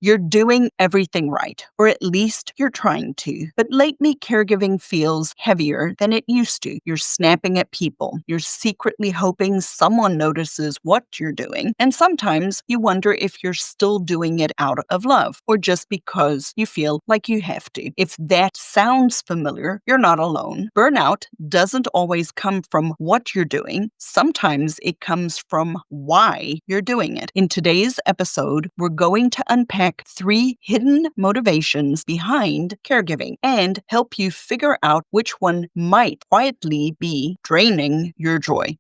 You're doing everything right, or at least you're trying to. But lately, caregiving feels heavier than it used to. You're snapping at people. You're secretly hoping someone notices what you're doing. And sometimes you wonder if you're still doing it out of love or just because you feel like you have to. If that sounds familiar, you're not alone. Burnout doesn't always come from what you're doing. Sometimes it comes from why you're doing it. In today's episode, we're going to unpack 3 hidden motivations behind caregiving and help you figure out which one might quietly be draining your joy.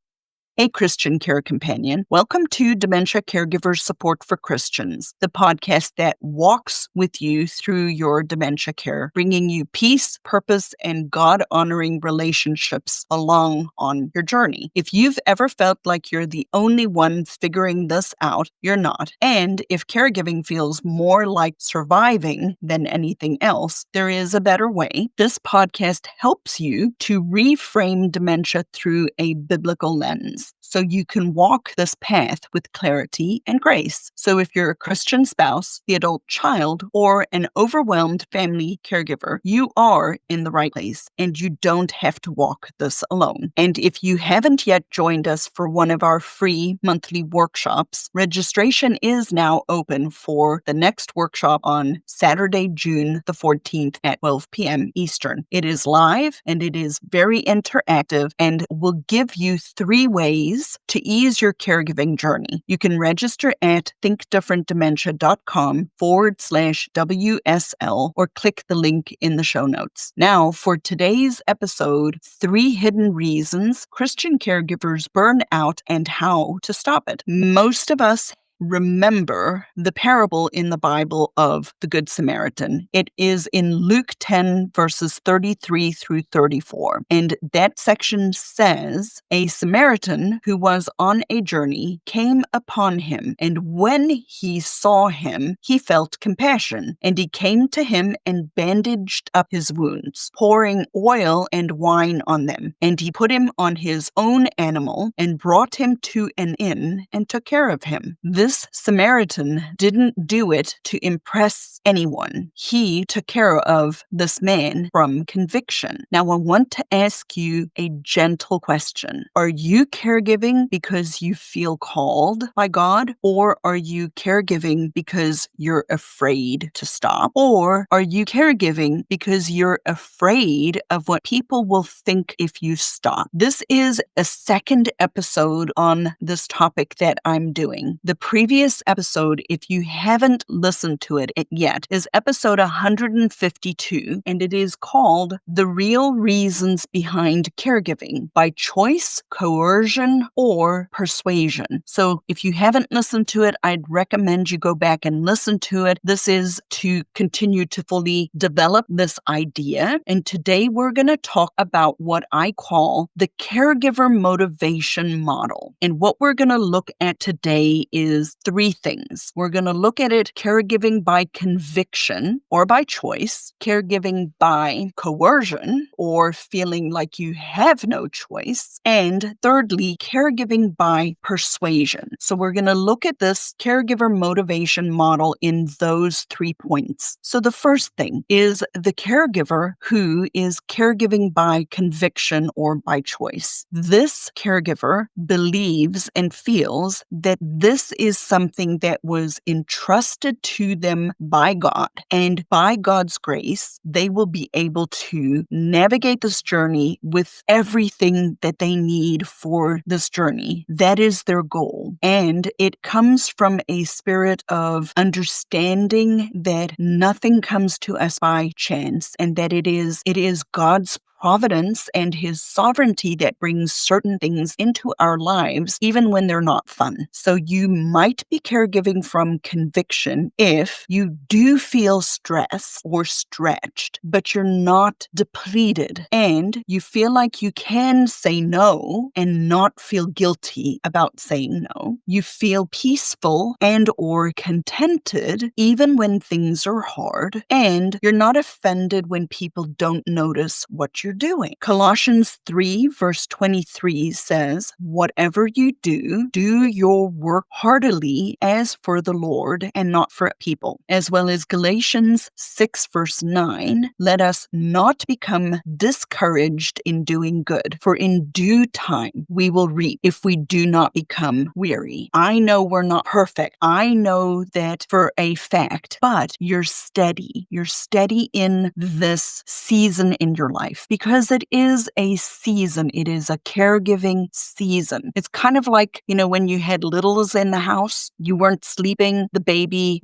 Hey, Christian care companion. Welcome to Dementia Caregiver Support for Christians, the podcast that walks with you through your dementia care, bringing you peace, purpose, and God-honoring relationships along on your journey. If you've ever felt like you're the only one figuring this out, you're not. And if caregiving feels more like surviving than anything else, there is a better way. This podcast helps you to reframe dementia through a biblical lens, so you can walk this path with clarity and grace. So if you're a Christian spouse, the adult child, or an overwhelmed family caregiver, you are in the right place and you don't have to walk this alone. And if you haven't yet joined us for one of our free monthly workshops, registration is now open for the next workshop on Saturday, June the 14th at 12 p.m. Eastern. It is live and it is very interactive and will give you 3 ways to ease your caregiving journey. You can register at thinkdifferentdementia.com/WSL or click the link in the show notes. Now, for today's episode, 3 hidden reasons Christian caregivers burn out and how to stop it. Most of us remember the parable in the Bible of the Good Samaritan. It is in Luke 10, verses 33 through 34. And that section says, "A Samaritan who was on a journey came upon him, and when he saw him, he felt compassion, and he came to him and bandaged up his wounds, pouring oil and wine on them. And he put him on his own animal and brought him to an inn and took care of him." This Samaritan didn't do it to impress anyone. He took care of this man from conviction. Now, I want to ask you a gentle question. Are you caregiving because you feel called by God? Or are you caregiving because you're afraid to stop? Or are you caregiving because you're afraid of what people will think if you stop? This is a second episode on this topic that I'm doing. The previous episode, if you haven't listened to it yet, is episode 152, and it is called "The Real Reasons Behind Caregiving: By Choice, Coercion, or Persuasion." So if you haven't listened to it, I'd recommend you go back and listen to it. This is to continue to fully develop this idea. And today we're going to talk about what I call the caregiver motivation model. And what we're going to look at today is 3 things. We're going to look at it: caregiving by conviction or by choice, caregiving by coercion or feeling like you have no choice, and thirdly, caregiving by persuasion. So we're going to look at this caregiver motivation model in those 3 points. So the first thing is the caregiver who is caregiving by conviction or by choice. This caregiver believes and feels that this is something that was entrusted to them by God. And by God's grace, they will be able to navigate this journey with everything that they need for this journey. That is their goal. And it comes from a spirit of understanding that nothing comes to us by chance, and that it is God's providence and his sovereignty that brings certain things into our lives, even when they're not fun. So you might be caregiving from conviction if you do feel stress or stretched, but you're not depleted and you feel like you can say no and not feel guilty about saying no. You feel peaceful and or contented even when things are hard, and you're not offended when people don't notice what you're you're doing. Colossians 3 verse 23 says, whatever you do, do your work heartily as for the Lord and not for people. As well as Galatians 6 verse 9, let us not become discouraged in doing good, for in due time we will reap if we do not become weary. I know we're not perfect. I know that for a fact, but you're steady. You're steady in this season in your life because it is a season. It is a caregiving season. It's kind of like, when you had littles in the house, you weren't sleeping. The baby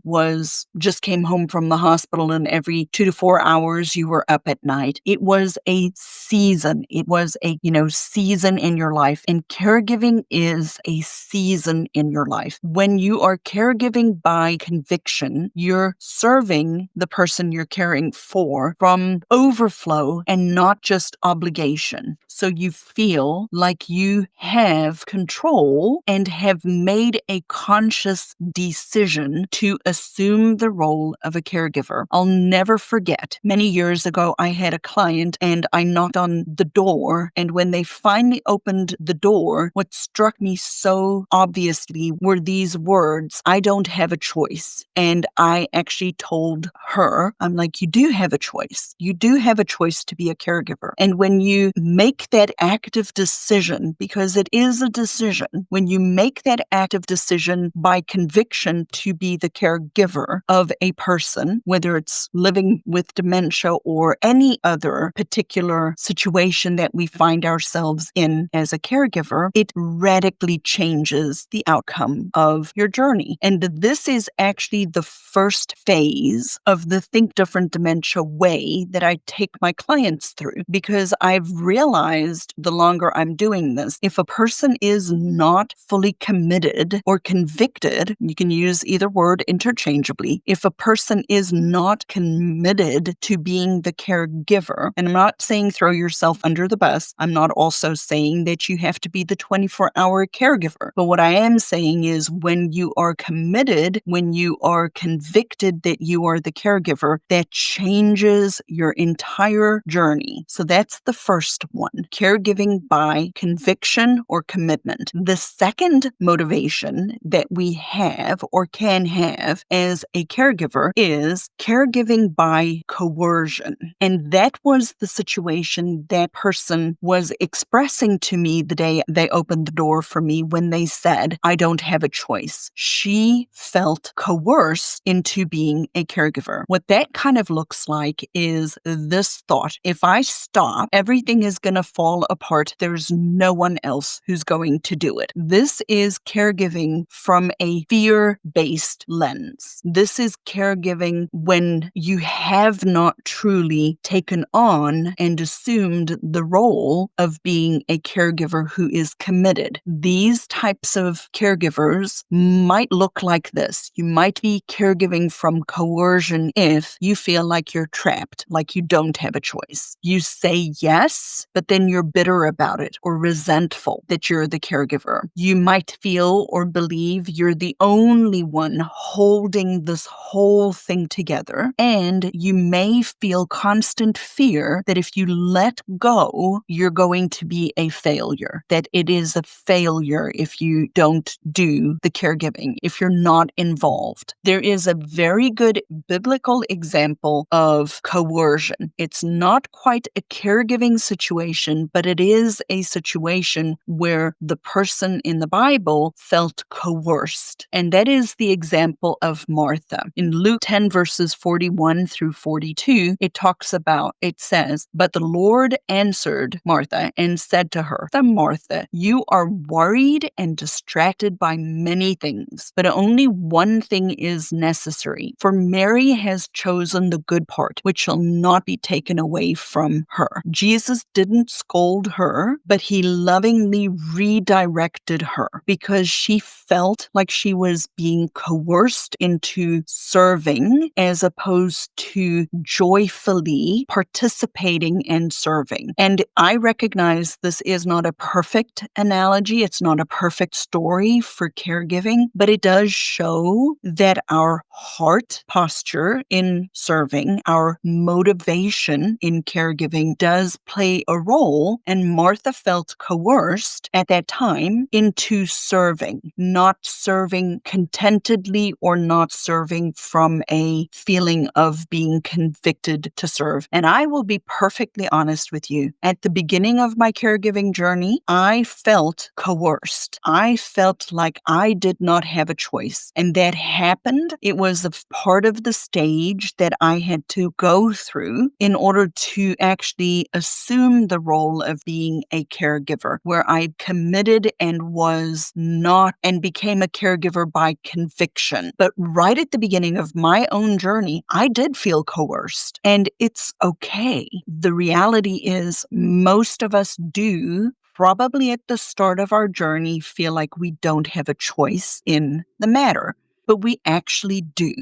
just came home from the hospital, and every 2 to 4 hours you were up at night. It was a season. It was a, season in your life. And caregiving is a season in your life. When you are caregiving by conviction, you're serving the person you're caring for from overflow and not just obligation. So you feel like you have control and have made a conscious decision to assume the role of a caregiver. I'll never forget, many years ago, I had a client and I knocked on the door, and when they finally opened the door, what struck me so obviously were these words, I don't have a choice. And I actually told her, I'm like, you do have a choice. You do have a choice to be a caregiver. And when you make that active decision, because it is a decision, when you make that active decision by conviction to be the caregiver of a person, whether it's living with dementia or any other particular situation that we find ourselves in as a caregiver, it radically changes the outcome of your journey. And this is actually the first phase of the Think Different Dementia way that I take my clients through, because I've realized the longer I'm doing this, if a person is not fully committed or convicted, you can use either word interchangeably, if a person is not committed to being the caregiver, and I'm not saying throw yourself under the bus, I'm not also saying that you have to be the 24-hour caregiver, but what I am saying is when you are committed, when you are convicted that you are the caregiver, that changes your entire journey. So that's the first one, caregiving by conviction or commitment. The second motivation that we have or can have as a caregiver is caregiving by coercion. And that was the situation that person was expressing to me the day they opened the door for me when they said, I don't have a choice. She felt coerced into being a caregiver. What that kind of looks like is this thought: if I stop, everything is going to fall apart. There's no one else who's going to do it. This is caregiving from a fear-based lens. This is caregiving when you have not truly taken on and assumed the role of being a caregiver who is committed. These types of caregivers might look like this. You might be caregiving from coercion if you feel like you're trapped, like you don't have a choice. You say yes, but then you're bitter about it or resentful that you're the caregiver. You might feel or believe you're the only one holding this whole thing together, and you may feel constant fear that if you let go, you're going to be a failure, that it is a failure if you don't do the caregiving, if you're not involved. There is a very good biblical example of coercion. It's not quite a caregiving situation, but it is a situation where the person in the Bible felt coerced. And that is the example of Martha. In Luke 10 verses 41 through 42, it says, but the Lord answered Martha and said to her, Martha, you are worried and distracted by many things, but only one thing is necessary. For Mary has chosen the good part, which shall not be taken away from her. Jesus didn't scold her, but he lovingly redirected her because she felt like she was being coerced into serving as opposed to joyfully participating and serving. And I recognize this is not a perfect analogy. It's not a perfect story for caregiving, but it does show that our heart posture in serving, our motivation in caregiving caregiving does play a role, and Martha felt coerced at that time into serving, not serving contentedly or not serving from a feeling of being convicted to serve. And I will be perfectly honest with you. At the beginning of my caregiving journey, I felt coerced. I felt like I did not have a choice. And that happened. It was a part of the stage that I had to go through in order to actually assume the role of being a caregiver, where I committed and was not and became a caregiver by conviction. But right at the beginning of my own journey, I did feel coerced, and it's okay. The reality is most of us do probably at the start of our journey feel like we don't have a choice in the matter, but we actually do.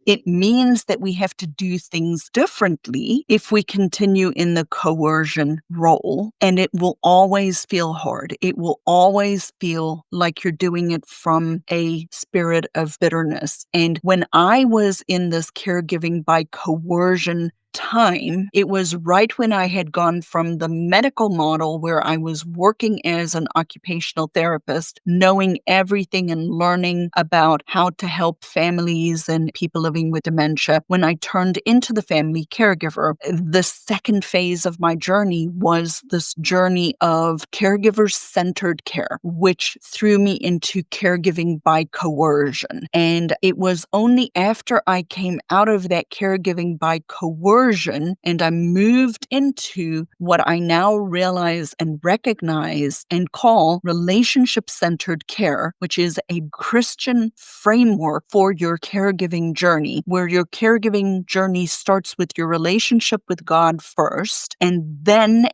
It means that we have to do things differently if we continue in the coercion role, and it will always feel hard. It will always feel like you're doing it from a spirit of bitterness. And when I was in this caregiving by coercion time, it was right when I had gone from the medical model where I was working as an occupational therapist, knowing everything and learning about how to help families and people living with dementia. When I turned into the family caregiver, the second phase of my journey was this journey of caregiver-centered care, which threw me into caregiving by coercion. And it was only after I came out of that caregiving by coercion and I moved into what I now realize and recognize and call relationship-centered care, which is a Christian framework for your caregiving journey, where your caregiving journey starts with your relationship with God first, and then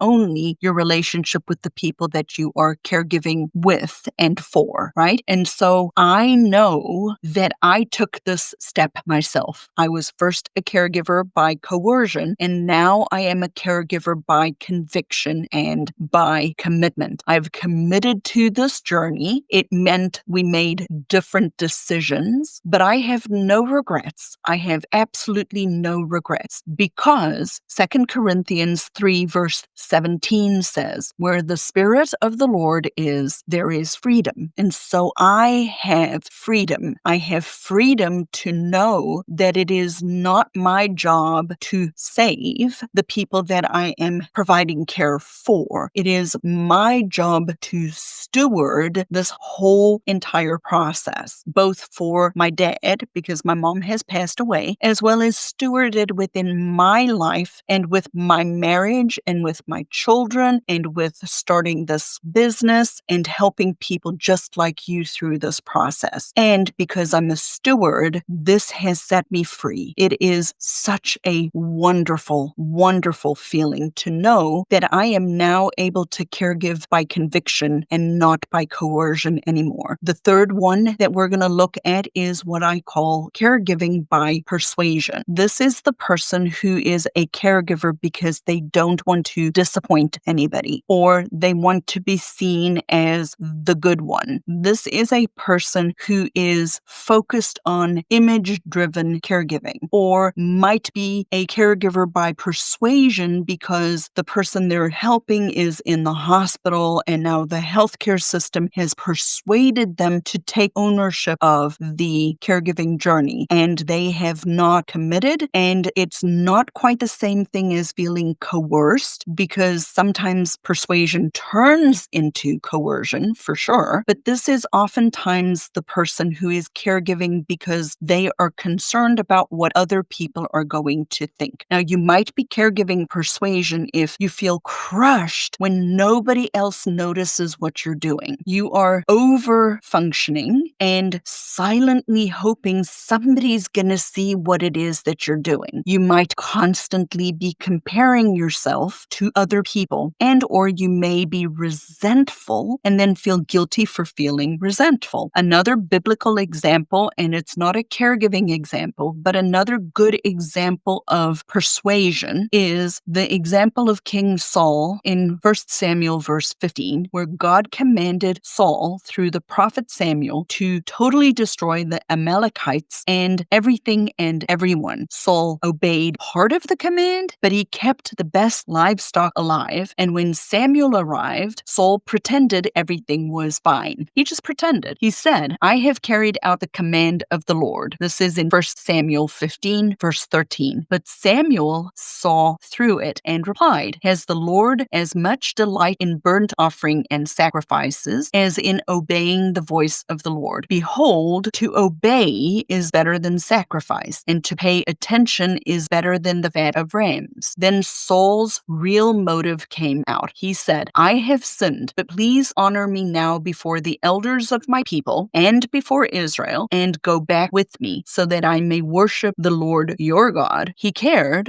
only your relationship with the people that you are caregiving with and for, right? And so I know that I took this step myself. I was first a caregiver by coercion, and now I am a caregiver by conviction and by commitment. I've committed to this journey. It meant we made different decisions, but I have no regrets. I have absolutely no regrets, because 2 Corinthians 3 verse 17 says, where the Spirit of the Lord is, there is freedom. And so I have freedom. I have freedom to know that it is not my job to save the people that I am providing care for. It is my job to steward this whole entire process, both for my dad, because my mom has passed away, as well as stewarded within my life and with my marriage and with my children and with starting this business and helping people just like you through this process. And because I'm a steward, this has set me free. It is such a wonderful, wonderful feeling to know that I am now able to caregive by conviction and not by coercion anymore. The third one that we're going to look at is what I call caregiving by persuasion. This is the person who is a caregiver because they don't want to disappoint anybody, or they want to be seen as the good one. This is a person who is focused on image-driven caregiving, or might be a caregiver by persuasion because the person they're helping is in the hospital and now the healthcare system has persuaded them to take ownership of the caregiving journey, and they have not committed. And it's not quite the same thing as feeling coerced, because sometimes persuasion turns into coercion for sure. But this is oftentimes the person who is caregiving because they are concerned about what other people are going to think. Now, you might be caregiving persuasion if you feel crushed when nobody else notices what you're doing. You are over functioning and silently hoping somebody's going to see what it is that you're doing. You might constantly be comparing yourself to other people, and or you may be resentful and then feel guilty for feeling resentful. Another biblical example, and it's not a caregiving example, but another good example example of persuasion is the example of King Saul in 1 Samuel verse 15, where God commanded Saul through the prophet Samuel to totally destroy the Amalekites and everything and everyone. Saul obeyed part of the command, but he kept the best livestock alive. And when Samuel arrived, Saul pretended everything was fine. He just pretended. He said, I have carried out the command of the Lord. This is in 1 Samuel 15, verse 13. But Samuel saw through it and replied, Has the Lord as much delight in burnt offering and sacrifices as in obeying the voice of the Lord? Behold, to obey is better than sacrifice, and to pay attention is better than the fat of rams. Then Saul's real motive came out. He said, I have sinned, but please honor me now before the elders of my people and before Israel, and go back with me so that I may worship the Lord your God.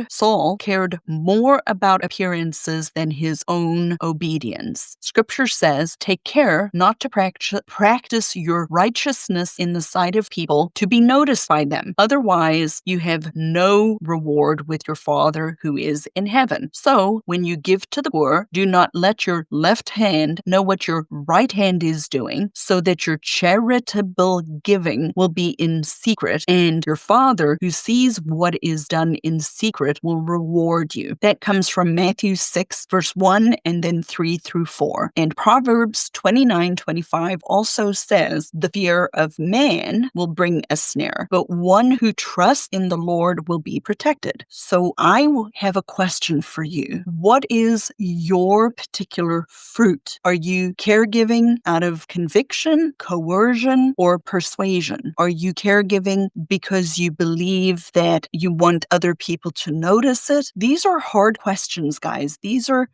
Saul cared more about appearances than his own obedience. Scripture says, take care not to practice your righteousness in the sight of people to be noticed by them. Otherwise, you have no reward with your Father who is in heaven. So, when you give to the poor, do not let your left hand know what your right hand is doing, so that your charitable giving will be in secret, and your Father who sees what is done in secret will reward you. That comes from Matthew 6, verse 1, and then 3 through 4. And Proverbs 29:25 also says, the fear of man will bring a snare, but one who trusts in the Lord will be protected. So I have a question for you. What is your particular fruit? Are you caregiving out of conviction, coercion, or persuasion? Are you caregiving because you believe that you want other people to notice it? These are hard questions, guys. These are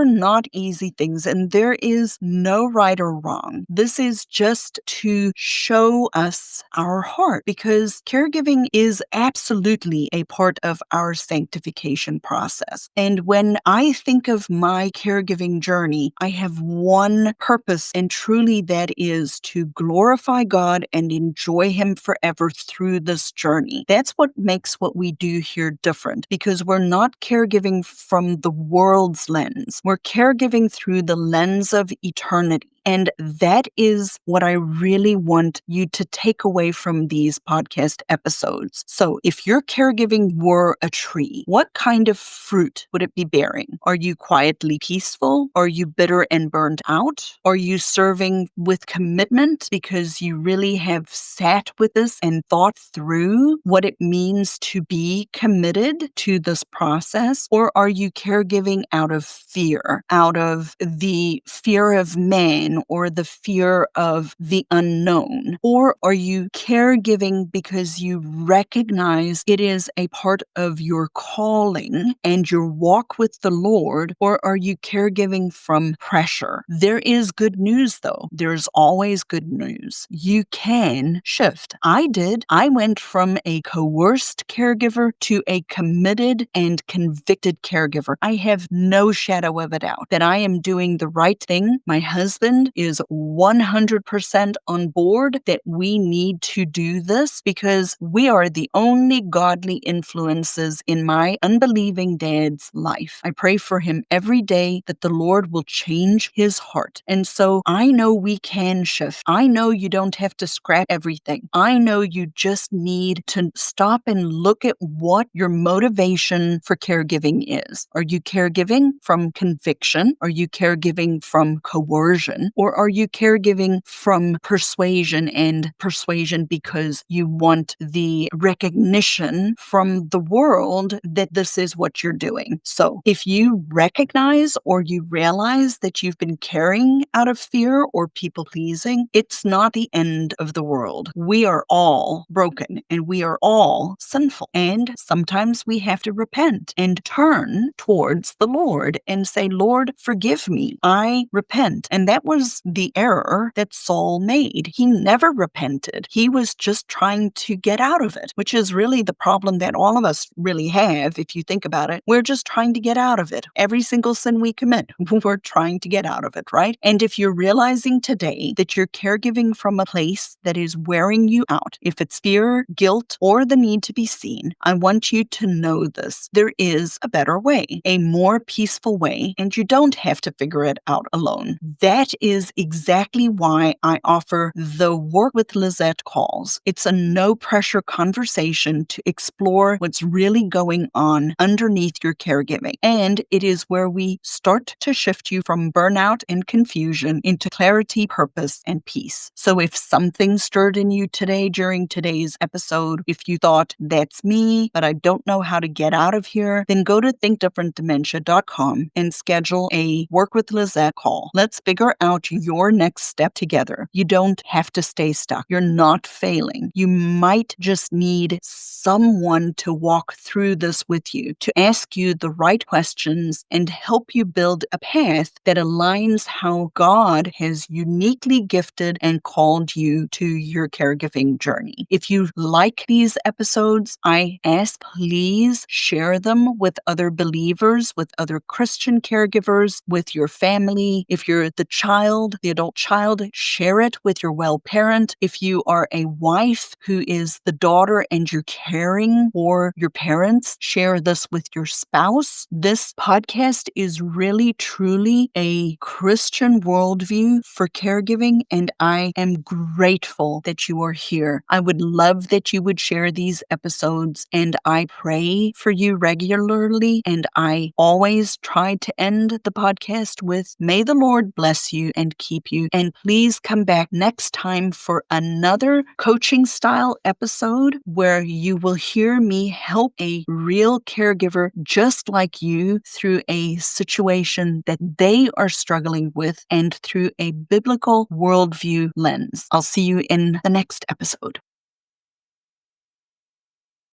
not easy things, and there is no right or wrong. This is just to show us our heart, because caregiving is absolutely a part of our sanctification process. And when I think of my caregiving journey, I have one purpose, and truly that is to glorify God and enjoy Him forever through this journey. That's what makes what we do here different, because we're not caregiving from the world's lens. We're caregiving through the lens of eternity. And that is what I really want you to take away from these podcast episodes. So if your caregiving were a tree, what kind of fruit would it be bearing? Are you quietly peaceful? Are you bitter and burned out? Are you serving with commitment because you really have sat with this and thought through what it means to be committed to this process? Or are you caregiving out of fear, out of the fear of man, or the fear of the unknown? Or are you caregiving because you recognize it is a part of your calling and your walk with the Lord? Or are you caregiving from pressure? There is good news, though. There's always good news. You can shift. I did. I went from a coerced caregiver to a committed and convicted caregiver. I have no shadow of a doubt that I am doing the right thing. My husband is 100% on board that we need to do this, because we are the only godly influences in my unbelieving dad's life. I pray for him every day that the Lord will change his heart. And so I know we can shift. I know you don't have to scrap everything. I know you just need to stop and look at what your motivation for caregiving is. Are you caregiving from conviction? Are you caregiving from coercion? Or are you caregiving from persuasion, and persuasion because you want the recognition from the world that this is what you're doing? So if you recognize or you realize that you've been caring out of fear or people pleasing, it's not the end of the world. We are all broken and we are all sinful. And sometimes we have to repent and turn towards the Lord and say, Lord, forgive me. I repent. And that was was the error that Saul made. He never repented. He was just trying to get out of it, which is really the problem that all of us really have. If you think about it, we're just trying to get out of it. Every single sin we commit, we're trying to get out of it, right? And if you're realizing today that you're caregiving from a place that is wearing you out, if it's fear, guilt, or the need to be seen, I want you to know this. There is a better way, a more peaceful way, and you don't have to figure it out alone. That is exactly why I offer the Work with Lizette calls. It's a no-pressure conversation to explore what's really going on underneath your caregiving. And it is where we start to shift you from burnout and confusion into clarity, purpose, and peace. So if something stirred in you today during today's episode, if you thought, that's me, but I don't know how to get out of here, then go to thinkdifferentdementia.com and schedule a Work with Lizette call. Let's figure out your next step together. You don't have to stay stuck. You're not failing. You might just need someone to walk through this with you, to ask you the right questions and help you build a path that aligns how God has uniquely gifted and called you to your caregiving journey. If you like these episodes, I ask please share them with other believers, with other Christian caregivers, with your family. If you're the child, the adult child, share it with your well parent. If you are a wife who is the daughter and you're caring for your parents, share this with your spouse. This podcast is really, truly a Christian worldview for caregiving, and I am grateful that you are here. I would love that you would share these episodes, and I pray for you regularly, and I always try to end the podcast with, may the Lord bless you and keep you, and please come back next time for another coaching style episode where you will hear me help a real caregiver just like you through a situation that they are struggling with and through a biblical worldview lens. I'll see you in the next episode.